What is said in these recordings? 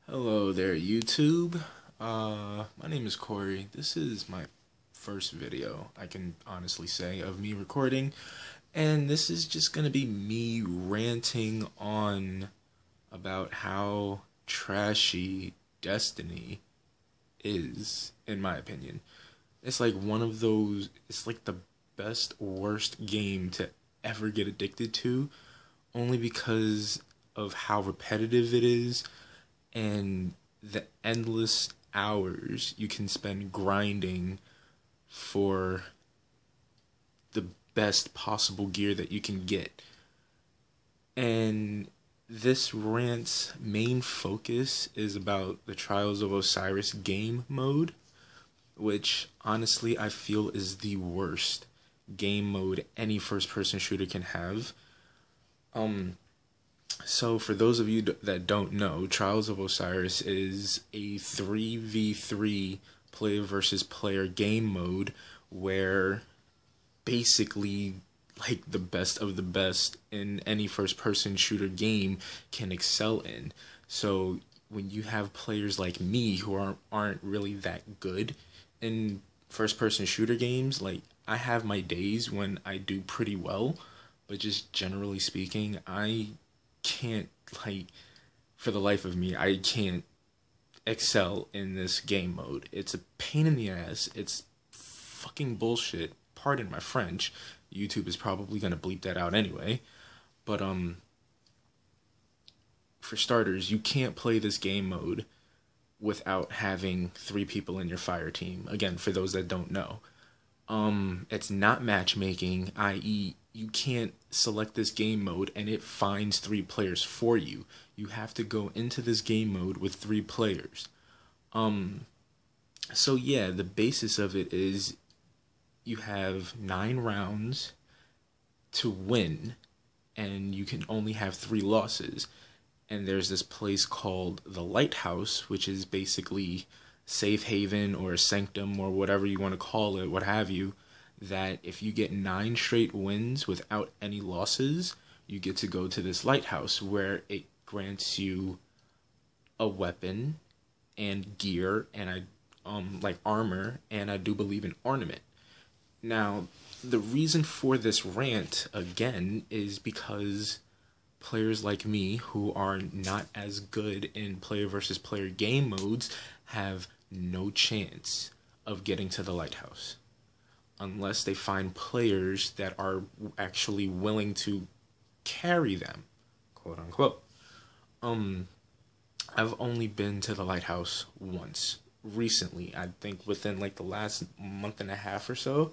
Hello there, YouTube. My name is Corey. This is my first video, I can honestly say, of me recording. And this is just gonna be me ranting on about how trashy Destiny is, in my opinion. It's like it's like the best, worst game to ever get addicted to, only because of how repetitive it is and the endless hours you can spend grinding for the best possible gear that you can get. And this rant's main focus is about the Trials of Osiris game mode, which honestly I feel is the worst game mode any first person shooter can have. So for those of you that don't know, Trials of Osiris is a 3v3 player versus player game mode where basically like the best of the best in any first person shooter game can excel in. So when you have players like me who aren't really that good in first person shooter games, like I have my days when I do pretty well, but just generally speaking, I can't, like, for the life of me, I can't excel in this game mode. It's a pain in the ass. It's fucking bullshit. Pardon my French. YouTube is probably gonna bleep that out anyway. But for starters, you can't play this game mode without having 3 people in your fire team. Again, for those that don't know. It's not matchmaking, i.e., you can't select this game mode and it finds 3 players for you. You have to go into this game mode with 3 players. So yeah, the basis of it is you have 9 rounds to win, and you can only have 3 losses. And there's this place called the Lighthouse, which is basically safe haven or sanctum or whatever you want to call it, what have you, that if you get 9 straight wins without any losses, you get to go to this lighthouse where it grants you a weapon and gear and like armor, and I do believe an ornament. Now, the reason for this rant again is because players like me who are not as good in player versus player game modes have no chance of getting to the lighthouse unless they find players that are actually willing to carry them, quote unquote. I've only been to the lighthouse once recently, I think within like the last month and a half or so.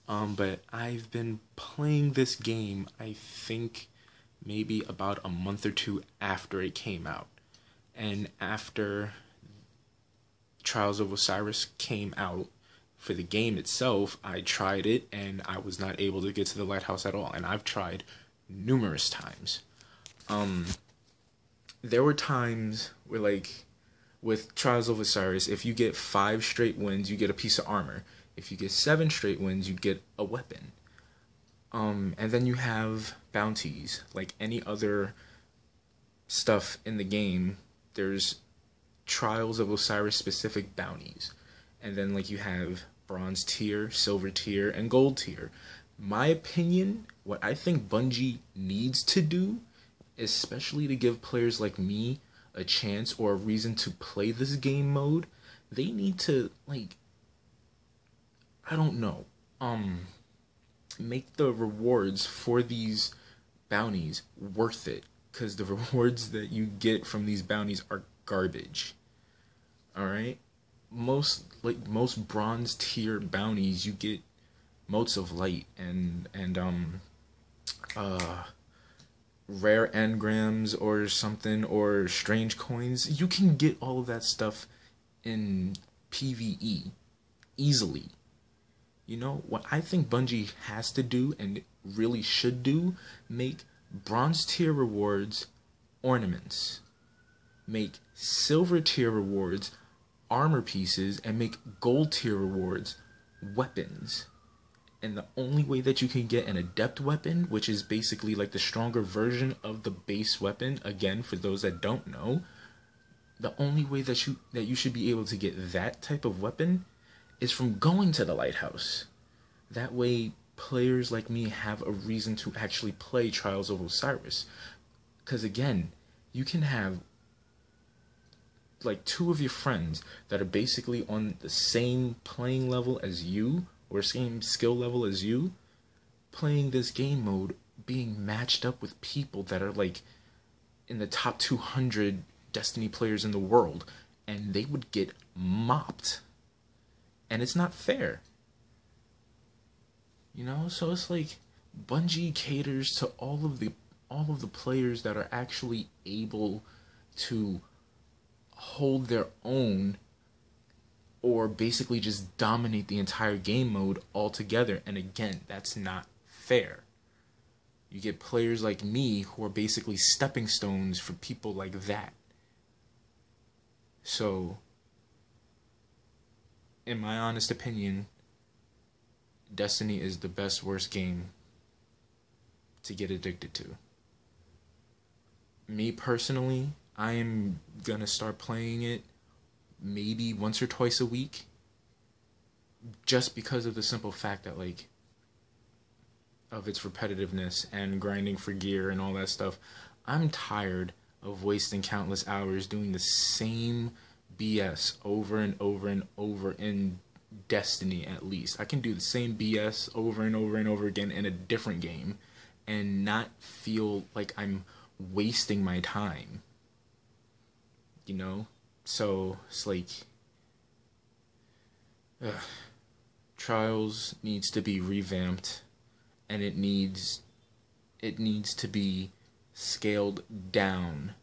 But I've been playing this game, I think maybe about a month or 2 after it came out. And after Trials of Osiris came out for the game itself, I tried it and I was not able to get to the lighthouse at all. And I've tried numerous times. There were times where, like, with Trials of Osiris, if you get 5 straight wins, you get a piece of armor. If you get 7 straight wins, you get a weapon. And then you have bounties. Like any other stuff in the game, there's Trials of Osiris specific bounties. And then like you have bronze tier, silver tier, and gold tier. My opinion, what I think Bungie needs to do, especially to give players like me a chance or a reason to play this game mode, they need to, like, I don't know, make the rewards for these bounties worth it, because the rewards that you get from these bounties are garbage. Alright? Most bronze tier bounties, you get motes of light and rare engrams or something, or strange coins. You can get all of that stuff in PvE easily. You know, what I think Bungie has to do, and really should do, make bronze tier rewards ornaments. Make silver tier rewards armor pieces, and make gold tier rewards weapons. And the only way that you can get an adept weapon, which is basically like the stronger version of the base weapon, again, for those that don't know, the only way that you should be able to get that type of weapon is from going to the lighthouse. That way, players like me have a reason to actually play Trials of Osiris. Because again, you can have like two of your friends that are basically on the same playing level as you, or same skill level as you, playing this game mode, being matched up with people that are like in the top 200 Destiny players in the world, and they would get mopped. And it's not fair. You know, so it's like Bungie caters to all of the players that are actually able to hold their own, or basically just dominate the entire game mode altogether. And again, that's not fair. You get players like me who are basically stepping stones for people like that. So, in my honest opinion, Destiny is the best worst game to get addicted to. Me personally, I am gonna start playing it maybe once or twice a week, just because of the simple fact that, like, of its repetitiveness and grinding for gear and all that stuff. I'm tired of wasting countless hours doing the same BS over and over and over in Destiny. At least I can do the same BS over and over and over again in a different game and not feel like I'm wasting my time, you know? So it's like, Trials needs to be revamped, and it needs to be scaled down.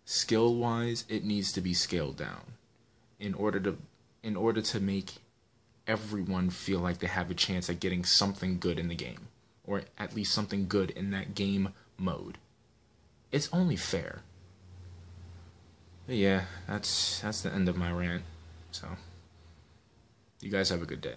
Skill wise, it needs to be scaled down in order to make everyone feel like they have a chance at getting something good in the game, or at least something good in that game mode. It's only fair. But yeah, that's the end of my rant. So, you guys have a good day.